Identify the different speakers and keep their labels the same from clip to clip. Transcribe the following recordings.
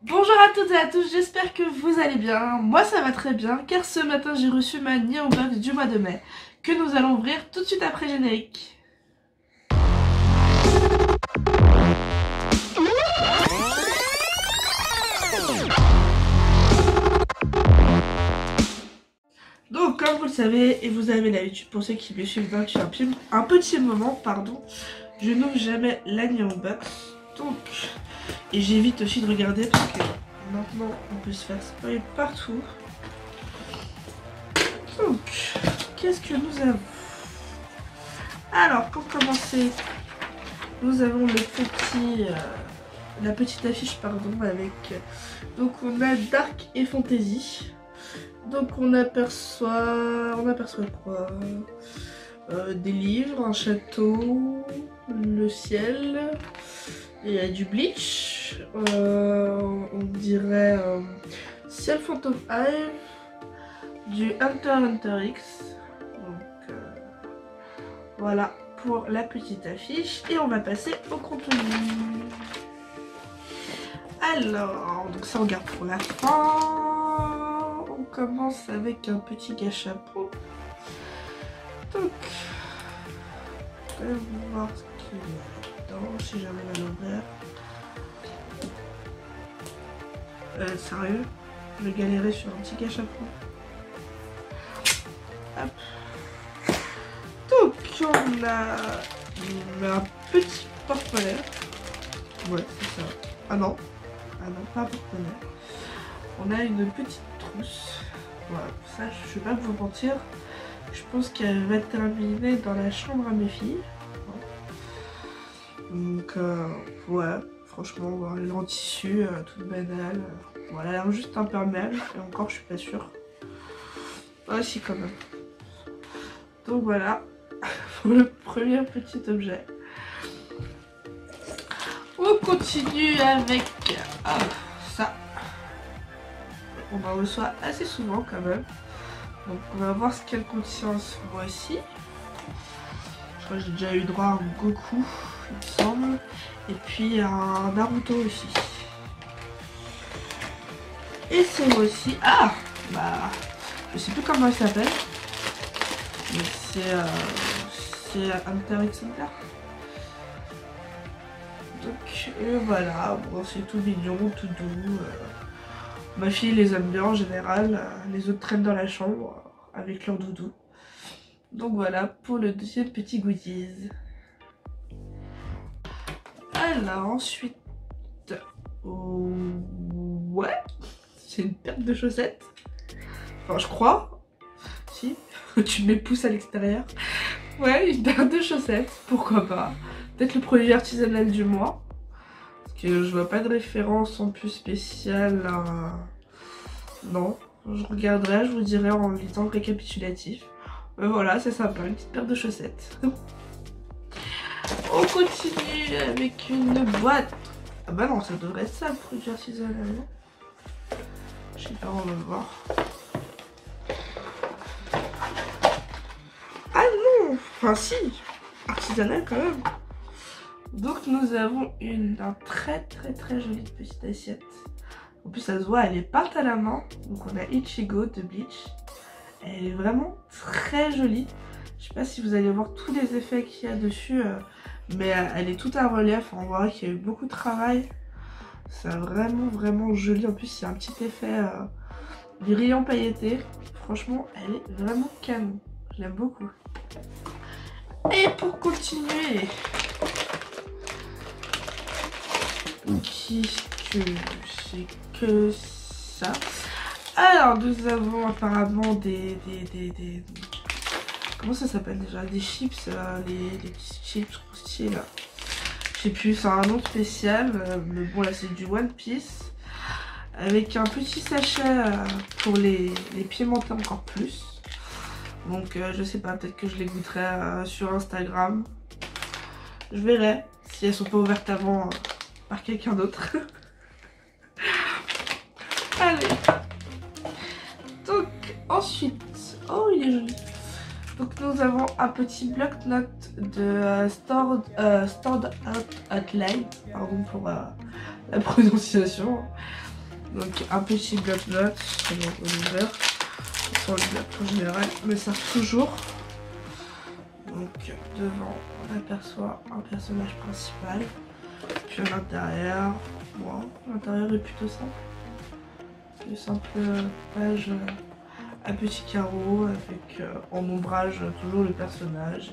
Speaker 1: Bonjour à toutes et à tous, j'espère que vous allez bien. Moi ça va très bien car ce matin j'ai reçu ma Neo Box du mois de mai que nous allons ouvrir tout de suite après le générique. Donc comme vous le savez et vous avez l'habitude pour ceux qui me suivent depuis un petit moment, je n'ouvre jamais la Neo Box. Donc, et j'évite aussi de regarder parce que maintenant on peut se faire spoiler partout. Donc, qu'est-ce que nous avons? Alors, pour commencer, nous avons la petite affiche avec. Donc, on a Dark et Fantasy. Donc, on aperçoit quoi? Des livres, un château, le ciel. Il y a du Bleach, on dirait Ciel Phantom Hive, du Hunter x Hunter X. Donc voilà pour la petite affiche et on va passer au contenu. Alors, donc ça on garde pour la fin. On commence avec un petit gâchapon. Donc, on va voir ce qu'il y a. Si j'arrive à l'ouvrir. Sérieux, je vais galérer sur un petit gâchapon. Hop. Donc on a un petit porte-monnaie. Ouais, c'est ça. Ah non, pas un porte-monnaie. On a une petite trousse. Voilà, ça je vais pas vous mentir. Je pense qu'elle va terminer dans la chambre à mes filles. Donc ouais, franchement, voilà, le tissu, toute banale. Voilà, elle a l'air juste imperméable et encore je suis pas sûre. Ouais, si quand même. Donc voilà, pour le premier petit objet. On continue avec ça. On en reçoit assez souvent quand même. Donc on va voir ce qu'elle contient ce mois-ci. Je crois que j'ai déjà eu droit à un Goku, il me semble. Et puis un Naruto aussi. Et ce mois-ci, je sais plus comment elle s'appelle. Mais c'est Hunter x Hunter. Donc voilà, bon, c'est tout mignon, tout doux. Ma fille les aime bien en général. Les autres traînent dans la chambre avec leur doudou. Donc voilà pour le deuxième petit goodies. Alors ensuite, ouais, c'est une paire de chaussettes. Enfin je crois, si, tu mets pouce à l'extérieur. Ouais, une paire de chaussettes, pourquoi pas. Peut-être le produit artisanal du mois. Parce que je vois pas de référence en plus spéciale. Non, je regarderai, je vous dirai en lisant le récapitulatif. Mais voilà, c'est sympa, une petite paire de chaussettes. On continue avec une boîte. Ah bah non, ça devrait être ça le produit artisanal, non? Je sais pas, on va voir. Ah non, enfin si, artisanal quand même. Donc nous avons un très jolie petite assiette. En plus ça se voit, elle est peinte à la main. Donc on a Ichigo de Bleach. Elle est vraiment très jolie. Je sais pas si vous allez voir tous les effets qu'il y a dessus. Mais elle est toute à relief, on voit qu'il y a eu beaucoup de travail. C'est vraiment joli. En plus il y a un petit effet brillant pailleté. Franchement elle est vraiment canon. Je l'aime beaucoup. Et pour continuer, qu'est-ce que c'est que ça? Alors nous avons apparemment des comment ça s'appelle déjà? Des chips, les petits chips croustilles là. Je sais plus, c'est un nom spécial, mais bon là c'est du One Piece. Avec un petit sachet pour les pimenter encore plus. Donc je sais pas, peut-être que je les goûterai sur Instagram. Je verrai si elles sont pas ouvertes avant par quelqu'un d'autre. Allez. Donc ensuite, oh il est joli. Donc nous avons un petit bloc-notes de Stored Out Outline, pardon pour la prononciation. Donc un petit bloc-notes, on ouvert. Sans le bloc en général, me servent toujours. Donc devant, on aperçoit un personnage principal. Puis à l'intérieur, bon, l'intérieur est plutôt simple. C'est une simple page à petits carreaux avec en ombrage toujours le personnage.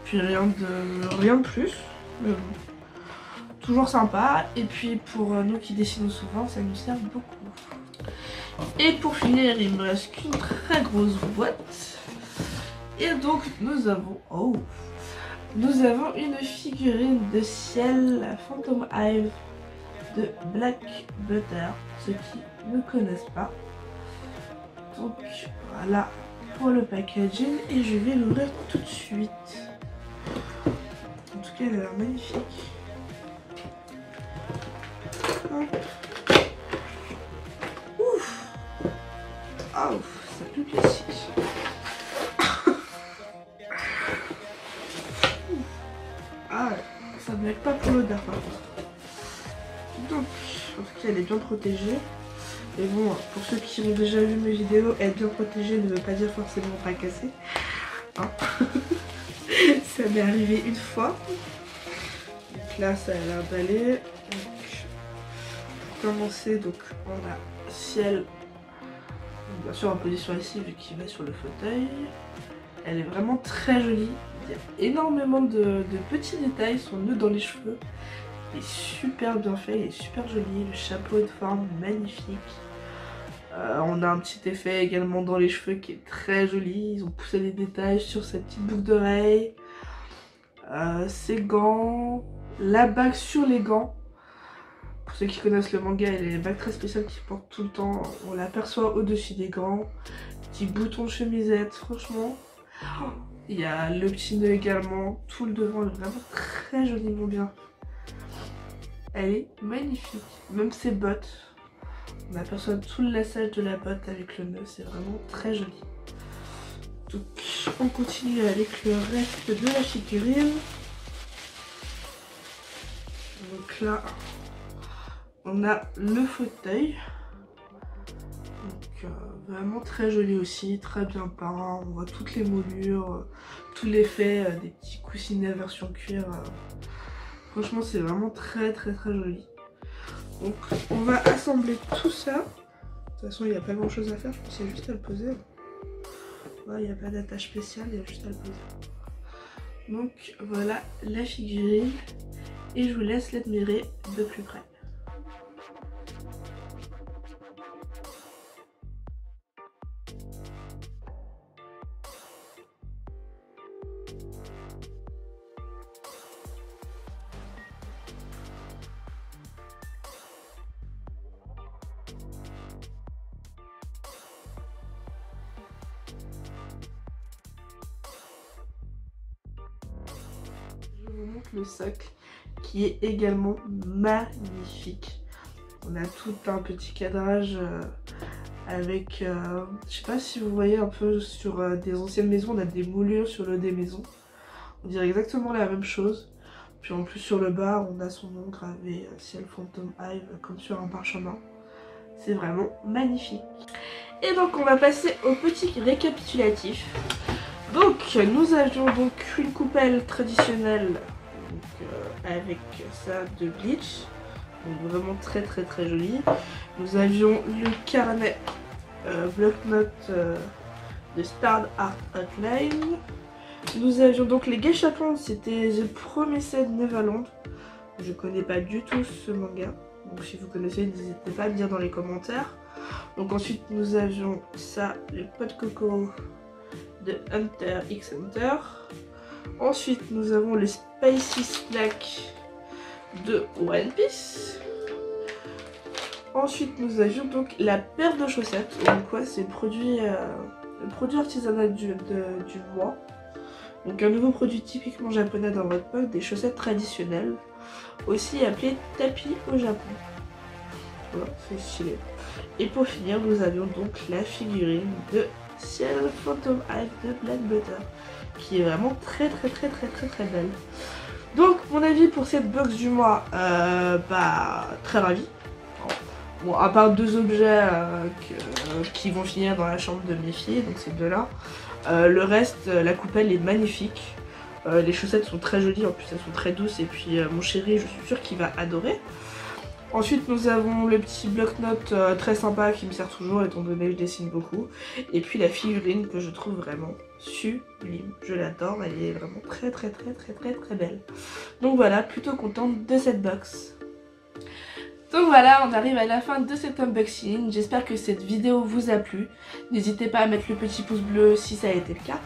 Speaker 1: Puis rien de plus. Mais bon, toujours sympa. Et puis pour nous qui dessinons souvent, ça nous sert beaucoup. Et pour finir, il me reste qu'une très grosse boîte. Et donc nous avons une figurine de Ciel Phantom Hive de Black Butter, ceux qui ne connaissent pas. Donc voilà pour le packaging et je vais l'ouvrir tout de suite. En tout cas, elle a l'air magnifique. Hop. Ouf. Ah ouf, ça pue classique. Ah ouais, ça ne m'aide pas pour l'odeur par contre. Donc, en tout cas, elle est bien protégée. Et bon, pour ceux qui ont déjà vu mes vidéos, être bien protégée ne veut pas dire forcément pas casser. Hein. Ça m'est arrivé une fois. Donc là, ça a l'air d'aller. Pour commencer, donc on a Ciel, bien sûr en position assise vu qu'il va sur le fauteuil. Elle est vraiment très jolie. Il y a énormément de petits détails, son nœud dans les cheveux. Il est super bien fait, il est super joli. Le chapeau de forme magnifique. On a un petit effet également dans les cheveux qui est très joli. Ils ont poussé les détails sur sa petite boucle d'oreille. Ses gants. La bague sur les gants. Pour ceux qui connaissent le manga, elle a les bagues très spéciales qu'il porte tout le temps. On l'aperçoit au-dessus des gants. Petit bouton chemisette, franchement. Il y a le petit nœud également. Tout le devant est vraiment très joliment bien. Elle est magnifique. Même ses bottes. On aperçoit tout le lassage de la botte avec le nœud. C'est vraiment très joli. Donc on continue avec le reste de la figurine. Donc là, on a le fauteuil. Donc vraiment très joli aussi, très bien peint. On voit toutes les moulures, tout l'effet des petits coussinets version cuir. Franchement, c'est vraiment très joli. Donc on va assembler tout ça. De toute façon, il n'y a pas grand chose à faire, je pense qu'il y a juste à le poser. Voilà, il n'y a pas d'attache spéciale, il y a juste à le poser. Donc voilà la figurine. Et je vous laisse l'admirer de plus près. Je vous montre le socle qui est également magnifique. On a tout un petit cadrage avec, je sais pas si vous voyez un peu sur des anciennes maisons, on a des moulures sur le des maisons. On dirait exactement la même chose. Puis en plus sur le bas, on a son nom gravé Ciel Phantom Hive comme sur un parchemin. C'est vraiment magnifique. Et donc on va passer au petit récapitulatif. Donc nous avions donc une coupelle traditionnelle donc, avec ça de Bleach. Donc vraiment très joli. Nous avions le carnet bloc-notes de Stard Art Outline. Nous avions donc les Geshapon, c'était le premier set Neverland. Je connais pas du tout ce manga. Donc si vous connaissez, n'hésitez pas à me dire dans les commentaires. Donc ensuite nous avions ça, le pot de coco de Hunter x Hunter. Ensuite nous avons le Spicy Snack de One Piece. Ensuite nous avions donc la paire de chaussettes. Donc quoi, c'est le produit artisanal du mois. Donc un nouveau produit typiquement japonais dans votre poche, des chaussettes traditionnelles, aussi appelées tapis au Japon. Voilà, c'est stylé. Et pour finir, nous avions donc la figurine de Ciel Phantom Hive de Black Butter, qui est vraiment très belle. Donc mon avis pour cette box du mois, très ravi. Bon, à part 2 objets qui vont finir dans la chambre de mes filles, donc ces deux-là. Le reste, la coupelle est magnifique. Les chaussettes sont très jolies, en plus elles sont très douces, et puis mon chéri, je suis sûre qu'il va adorer. Ensuite nous avons le petit bloc-notes très sympa qui me sert toujours étant donné que je dessine beaucoup. Et puis la figurine que je trouve vraiment sublime. Je l'adore, elle est vraiment très belle. Donc voilà, plutôt contente de cette box. Donc voilà, on arrive à la fin de cet unboxing. J'espère que cette vidéo vous a plu. N'hésitez pas à mettre le petit pouce bleu si ça a été le cas.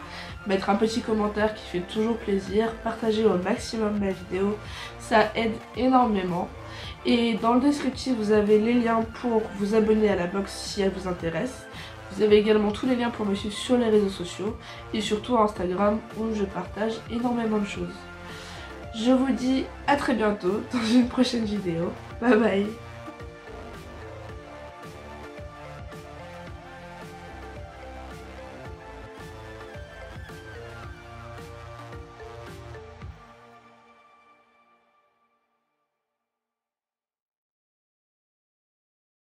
Speaker 1: Mettre un petit commentaire qui fait toujours plaisir. Partager au maximum ma vidéo, ça aide énormément. Et dans le descriptif, vous avez les liens pour vous abonner à la box si elle vous intéresse. Vous avez également tous les liens pour me suivre sur les réseaux sociaux. Et surtout Instagram où je partage énormément de choses. Je vous dis à très bientôt dans une prochaine vidéo. Bye bye.